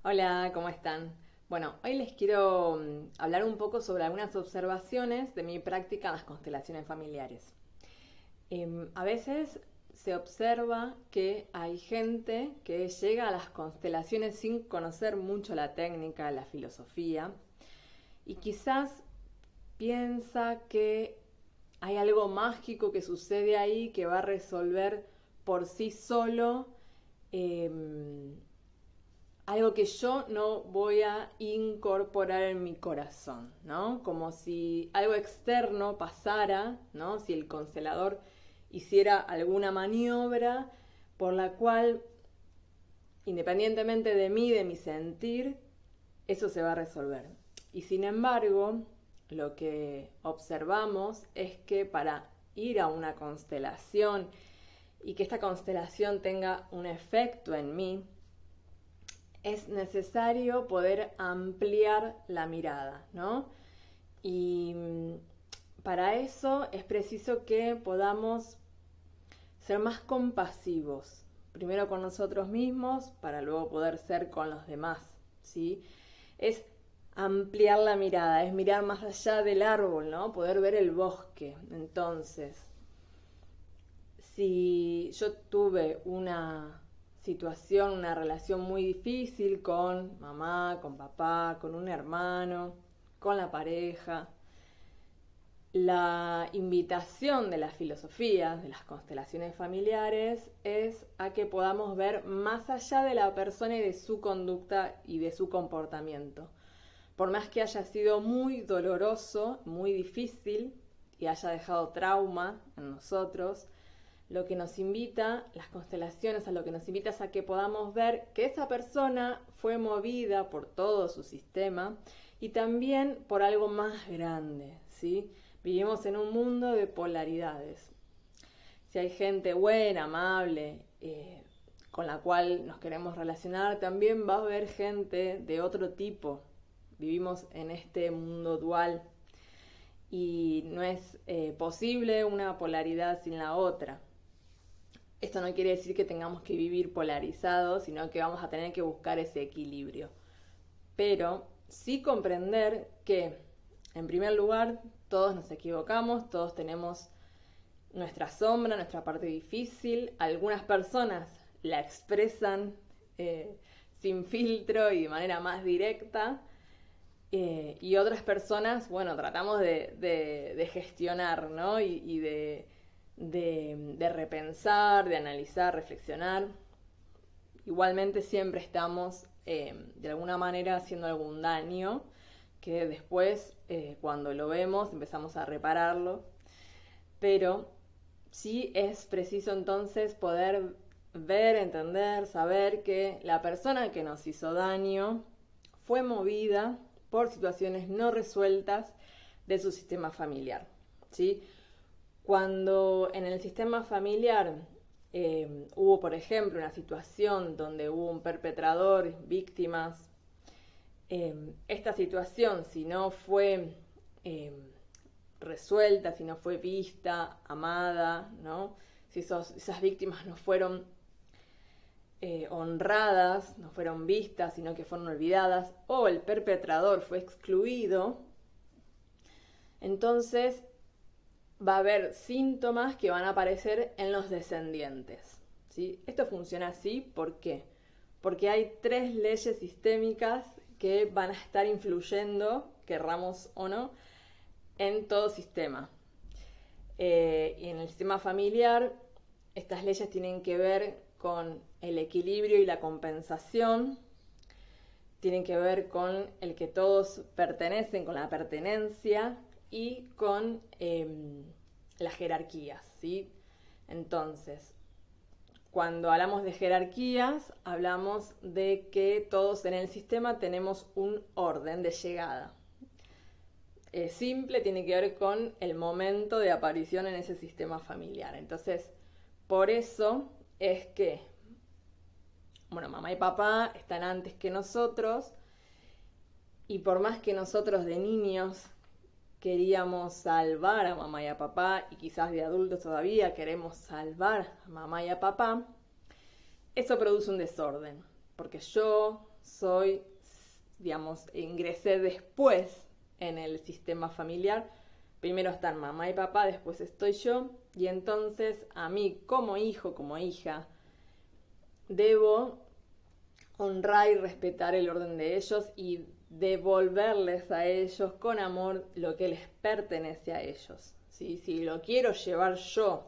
Hola, ¿cómo están? Bueno, hoy les quiero hablar un poco sobre algunas observaciones de mi práctica en las constelaciones familiares. A veces se observa que hay gente que llega a las constelaciones sin conocer mucho la técnica, la filosofía, y quizás piensa que hay algo mágico que sucede ahí que va a resolver por sí solo em, algo que yo no voy a incorporar en mi corazón, ¿no? Como si algo externo pasara, ¿no? Si el constelador hiciera alguna maniobra por la cual, independientemente de mí, de mi sentir, eso se va a resolver. Y sin embargo, lo que observamos es que para ir a una constelación y que esta constelación tenga un efecto en mí, es necesario poder ampliar la mirada, ¿no? Y para eso es preciso que podamos ser más compasivos, primero con nosotros mismos, para luego poder ser con los demás, ¿sí? Es ampliar la mirada, es mirar más allá del árbol, ¿no? Poder ver el bosque. Entonces, si yo tuve una situación, una relación muy difícil con mamá, con papá, con un hermano, con la pareja, la invitación de las filosofías, de las constelaciones familiares, es a que podamos ver más allá de la persona y de su conducta y de su comportamiento. Por más que haya sido muy doloroso, muy difícil y haya dejado trauma en nosotros, lo que nos invita, las constelaciones, a lo que nos invita es a que podamos ver que esa persona fue movida por todo su sistema y también por algo más grande, ¿sí? Vivimos en un mundo de polaridades. Si hay gente buena, amable, con la cual nos queremos relacionar, también va a haber gente de otro tipo. Vivimos en este mundo dual y no es posible una polaridad sin la otra. Esto no quiere decir que tengamos que vivir polarizados, sino que vamos a tener que buscar ese equilibrio. Pero sí comprender que, en primer lugar, todos nos equivocamos, todos tenemos nuestra sombra, nuestra parte difícil. Algunas personas la expresan sin filtro y de manera más directa. Y otras personas, bueno, tratamos de gestionar, ¿no? Y de repensar, de analizar, reflexionar. Igualmente siempre estamos de alguna manera haciendo algún daño que después cuando lo vemos empezamos a repararlo, pero sí es preciso entonces poder ver, entender, saber que la persona que nos hizo daño fue movida por situaciones no resueltas de su sistema familiar, ¿sí? Cuando en el sistema familiar hubo, por ejemplo, una situación donde hubo un perpetrador, víctimas, esta situación, si no fue resuelta, si no fue vista, amada, ¿no? Si esas víctimas no fueron honradas, no fueron vistas, sino que fueron olvidadas, o el perpetrador fue excluido, entonces va a haber síntomas que van a aparecer en los descendientes, ¿sí? Esto funciona así, ¿por qué? Porque hay 3 leyes sistémicas que van a estar influyendo, querramos o no, en todo sistema. Y en el sistema familiar, estas leyes tienen que ver con el equilibrio y la compensación, tienen que ver con el que todos pertenecen, con la pertenencia y con las jerarquías, ¿sí? Entonces, cuando hablamos de jerarquías, hablamos de que todos en el sistema tenemos un orden de llegada. Simple, tiene que ver con el momento de aparición en ese sistema familiar. Entonces, por eso es que, bueno, mamá y papá están antes que nosotros, y por más que nosotros de niños queríamos salvar a mamá y a papá, y quizás de adultos todavía queremos salvar a mamá y a papá, eso produce un desorden, porque yo ingresé después en el sistema familiar. Primero están mamá y papá, después estoy yo, y entonces a mí como hijo, como hija, debo honrar y respetar el orden de ellos y devolverles a ellos con amor lo que les pertenece a ellos. ¿Sí? Si lo quiero llevar yo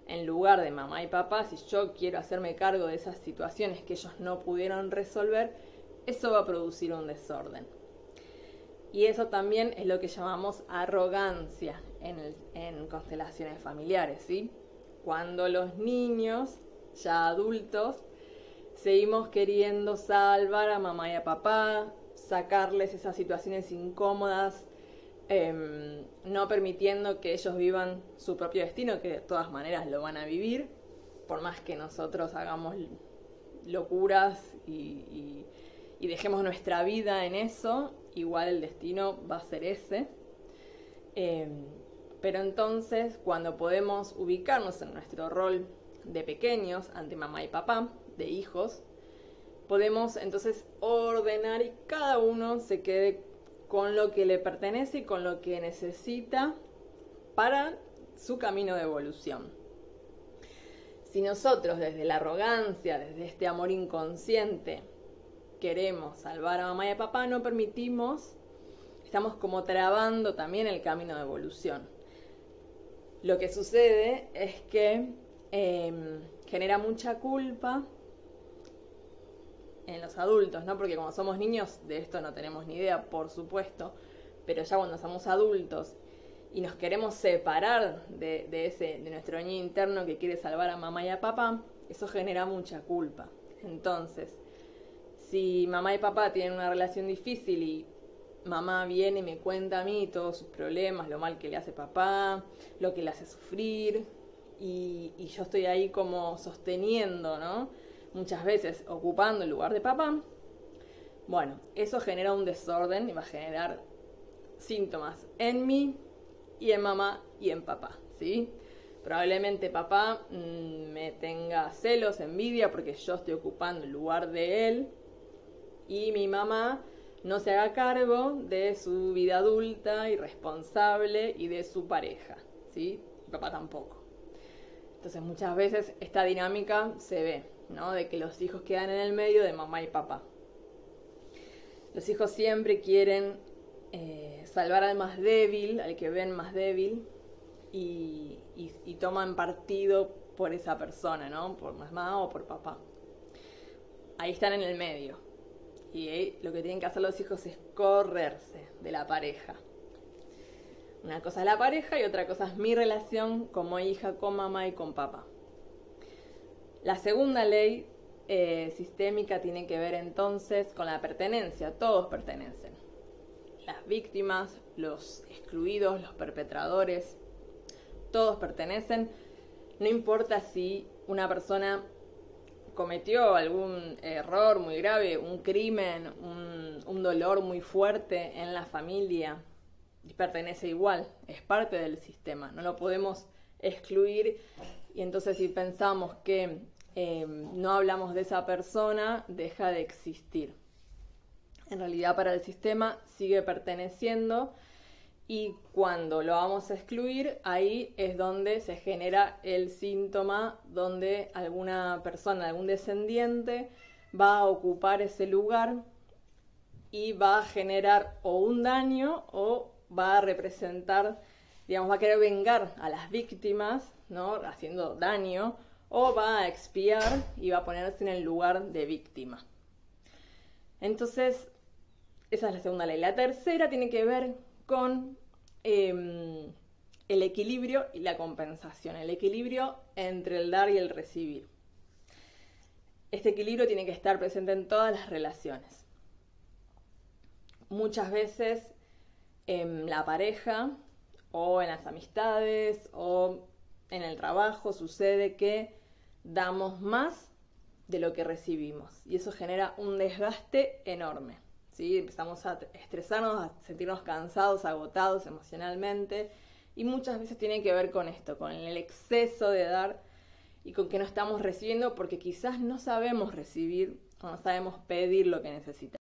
en lugar de mamá y papá, si yo quiero hacerme cargo de esas situaciones que ellos no pudieron resolver, eso va a producir un desorden. Y eso también es lo que llamamos arrogancia en constelaciones familiares, ¿sí? Cuando los niños, ya adultos, seguimos queriendo salvar a mamá y a papá, sacarles esas situaciones incómodas, no permitiendo que ellos vivan su propio destino, que de todas maneras lo van a vivir, por más que nosotros hagamos locuras y dejemos nuestra vida en eso, igual el destino va a ser ese. Pero entonces, cuando podemos ubicarnos en nuestro rol de pequeños ante mamá y papá, de hijos, podemos entonces ordenar y cada uno se quede con lo que le pertenece y con lo que necesita para su camino de evolución. Si nosotros desde la arrogancia, desde este amor inconsciente, queremos salvar a mamá y a papá, no permitimos, estamos como trabando también el camino de evolución. Lo que sucede es que genera mucha culpa en los adultos, ¿no? Porque como somos niños de esto no tenemos ni idea, por supuesto, pero ya cuando somos adultos y nos queremos separar de nuestro niño interno que quiere salvar a mamá y a papá, eso genera mucha culpa. Entonces, si mamá y papá tienen una relación difícil y mamá viene y me cuenta a mí todos sus problemas, lo mal que le hace papá, lo que le hace sufrir, y yo estoy ahí como sosteniendo, ¿no? Muchas veces ocupando el lugar de papá, bueno, eso genera un desorden y va a generar síntomas en mí y en mamá y en papá, ¿sí? Probablemente papá me tenga celos, envidia porque yo estoy ocupando el lugar de él, y mi mamá no se haga cargo de su vida adulta y responsable y de su pareja, ¿sí? Y papá tampoco. Entonces muchas veces esta dinámica se ve, ¿no? De que los hijos quedan en el medio de mamá y papá. Los hijos siempre quieren salvar al más débil, al que ven más débil, y toman partido por esa persona, ¿no? Por mamá o por papá. Ahí están en el medio. Y lo que tienen que hacer los hijos es correrse de la pareja. Una cosa es la pareja y otra cosa es mi relación como hija con mamá y con papá. La segunda ley sistémica tiene que ver entonces con la pertenencia. Todos pertenecen. Las víctimas, los excluidos, los perpetradores, todos pertenecen. No importa si una persona cometió algún error muy grave, un crimen, un dolor muy fuerte en la familia, y pertenece igual, es parte del sistema, no lo podemos excluir. Y entonces si pensamos que no hablamos de esa persona, deja de existir. En realidad para el sistema sigue perteneciendo, y cuando lo vamos a excluir, ahí es donde se genera el síntoma, donde alguna persona, algún descendiente, va a ocupar ese lugar y va a generar o un daño o va a representar, digamos, va a querer vengar a las víctimas, ¿no? Haciendo daño, o va a expiar y va a ponerse en el lugar de víctima. Entonces, esa es la segunda ley. La tercera tiene que ver con el equilibrio y la compensación, el equilibrio entre el dar y el recibir. Este equilibrio tiene que estar presente en todas las relaciones. Muchas veces en la pareja o en las amistades o en el trabajo sucede que damos más de lo que recibimos, y eso genera un desgaste enorme, ¿sí? Empezamos a estresarnos, a sentirnos cansados, agotados emocionalmente, y muchas veces tiene que ver con esto, con el exceso de dar y con que no estamos recibiendo porque quizás no sabemos recibir o no sabemos pedir lo que necesitamos.